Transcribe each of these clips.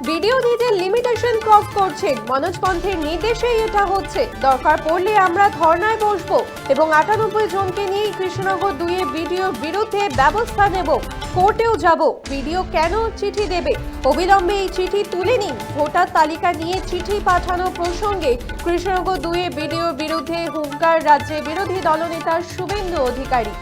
Video নিজের limitation cross করছেন, মনোজ পন্থের নির্দেশেই এটা হচ্ছে। দরকার পড়লে আমরা ধর্নায় বসবো এবং 98 জনকে নিয়ে কৃষ্ণনগর 2 এর ভিডিওর বিরুদ্ধে ব্যবস্থা নেব, কোর্টেও যাব। ভিডিও কেন চিঠি দেবে? অবিলম্বে এই চিঠি তুলে নিন। ভোটার তালিকা নিয়ে চিঠি পাঠানো প্রসঙ্গে কৃষ্ণনগর 2 এর ভিডিওর বিরুদ্ধে হুঙ্কার রাজ্যের বিরোধী দলনেতা শুভেন্দু অধিকারী।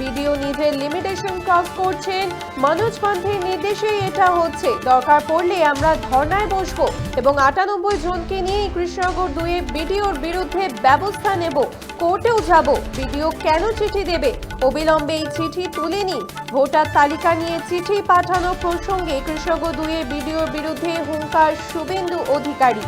ভিডিও নিজের লিমিটেশন ক্রস করছেন, মনোজ পন্থের নির্দেশেই এটা হচ্ছে। দরকার পড়লে আমরা ধর্নায় বসবো এবং 98 জনকে নিয়ে কৃষ্ণনগর 2 এর ভিডিওর বিরুদ্ধে ব্যবস্থা নেব, কোর্টেও যাব। ভিডিও কেন চিঠি দেবে? অবিলম্বে এই চিঠি তুলে নিন। ভোটার তালিকা নিয়ে চিঠি পাঠানো প্রসঙ্গে কৃষ্ণনগর 2 এর ভিডিওর বিরুদ্ধে হুঙ্কার শুভেন্দু অধিকারী।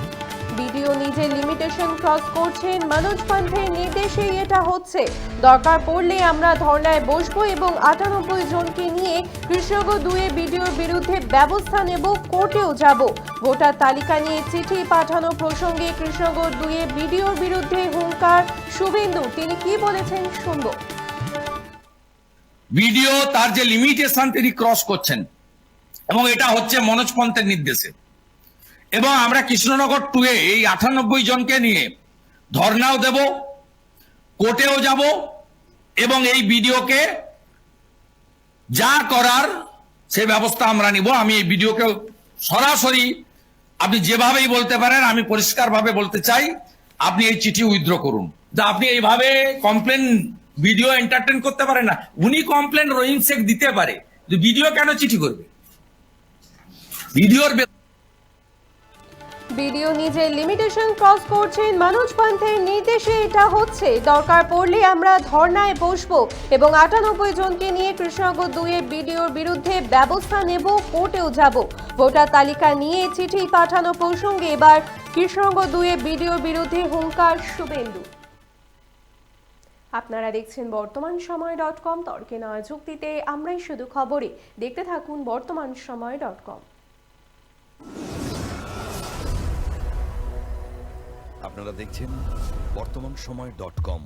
ভিডিও নিজের লিমিটেশন ক্রস করছেন, মনোজ পন্থের নির্দেশেই এটা হচ্ছে। দরকার পড়লে আমরা ধর্নায় বসবো এবং 98 জনকে নিয়ে কৃষ্ণনগর 2 এর ভিডিওর বিরুদ্ধে ব্যবস্থা নেব, কোর্টেও যাব। ভোটার তালিকা নিয়ে চিঠি পাঠানো প্রসঙ্গে কৃষ্ণনগর 2 এর ভিডিওর বিরুদ্ধে হুঙ্কার শুভেন্দু। তিনি কি বলেছেন শুনবো। ভিডিও তার যে লিমিটেশন তিনি ক্রস করছেন এবং এটা হচ্ছে মনোজ পন্থের নির্দেশে, এবং আমরা কৃষ্ণনগর 2 এ এই 98 জনকে নিয়ে ধর্নাও দেব, কোর্টেও যাব এবং এই ভিডিওকে যা করার সে ব্যবস্থা আমরা নিব। আমি এই ভিডিওকে সরাসরি আপনি যেভাবেই বলতে পারেন, আমি পরিষ্কারভাবে বলতে চাই, আপনি এই চিঠি উইথড্র করুন। আপনি এইভাবে কমপ্লেন ভিডিও এন্টারটেন করতে পারেন না। উনি কমপ্লেন রহিম শেখ দিতে পারে, ভিডিও কেন চিঠি করবে? ভিডিও নিজের লিমিটেশন ক্রস করছেন, মনোজ পন্থের নির্দেশে এটা হচ্ছে। দরকার পড়লে আমরা ধর্নায় বসবো এবং 98 জনকে নিয়ে কৃষ্ণনগর 2 এর ভিডিওর বিরুদ্ধে ব্যবস্থা নেব, কোর্টেও যাব। ভোটার তালিকা নিয়ে চিঠি পাঠানো প্রসঙ্গে এবার কৃষ্ণনগর 2 এর ভিডিওর বিরুদ্ধে হুঙ্কার শুভেন্দু। আপনারা দেখছেন বর্তমান সময় .com, তর্কে নয় যুক্তিতে আমরাই শুধু খবরে। দেখতে থাকুন বর্তমান সময় .com। আপনারা দেখছেন বর্তমান সময় .com।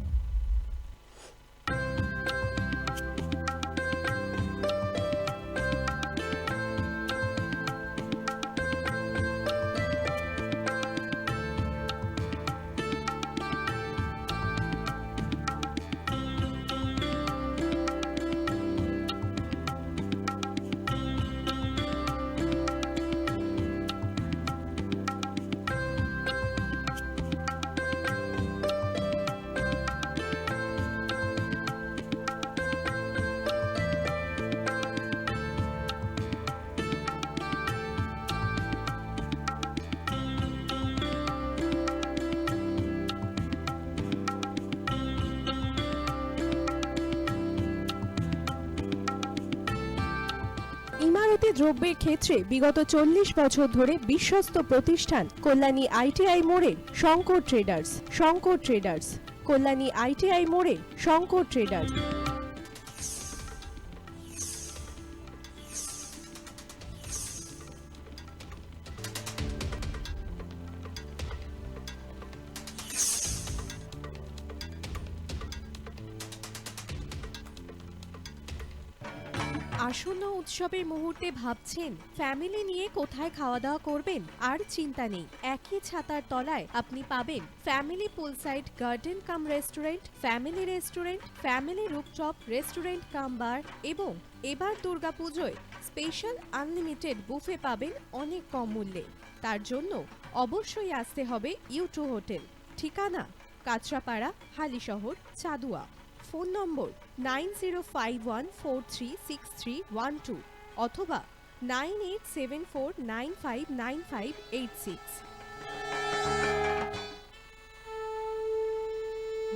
ইমারতি দ্রব্যের ক্ষেত্রে বিগত 40 বছর ধরে বিশ্বস্ত প্রতিষ্ঠান কল্যাণী ITI মোড়ের শঙ্কর ট্রেডার্স। কল্যাণী ITI মোড়ের শঙ্কর ট্রেডার্স। আসন্ন উৎসবের মুহূর্তে ভাবছেন ফ্যামিলি নিয়ে কোথায় খাওয়া দাওয়া করবেন? আর চিন্তা নেই, একই ছাতার তলায় আপনি পাবেন family poolside garden cum restaurant, family rooftop restaurant cum bar, এবং এবার দুর্গাপুজোয় স্পেশাল আনলিমিটেড বুফে পাবেন অনেক কম মূল্যে। তার জন্য অবশ্যই আসতে হবে U2 হোটেল। ঠিকানা কাঁচরাপাড়া, হালিশহর, চাদুয়া। ফোন নম্বর 9051436312 অথবা 9874959586।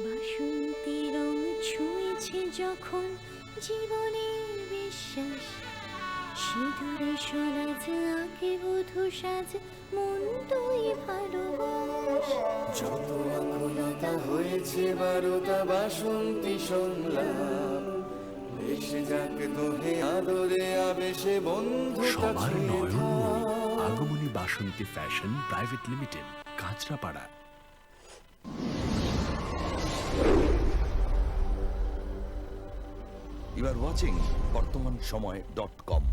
বাসন্তী রং ছুঁয়েছে যখন জীবনের বিশ্বাস, সিঁদুরে সরাজ আঁকে বধূ সাজ, মন তুই ভালোবাস। যত আকুলতা হয়েছে বারোটা বাসন্তী সংলাপ, এসে যাক দোহে আদরে আবেশে বন্ধু সবার নয়ন Agamani Basanti fashion private limited, Kanchrapara. You are watching বর্তমান সময় .com।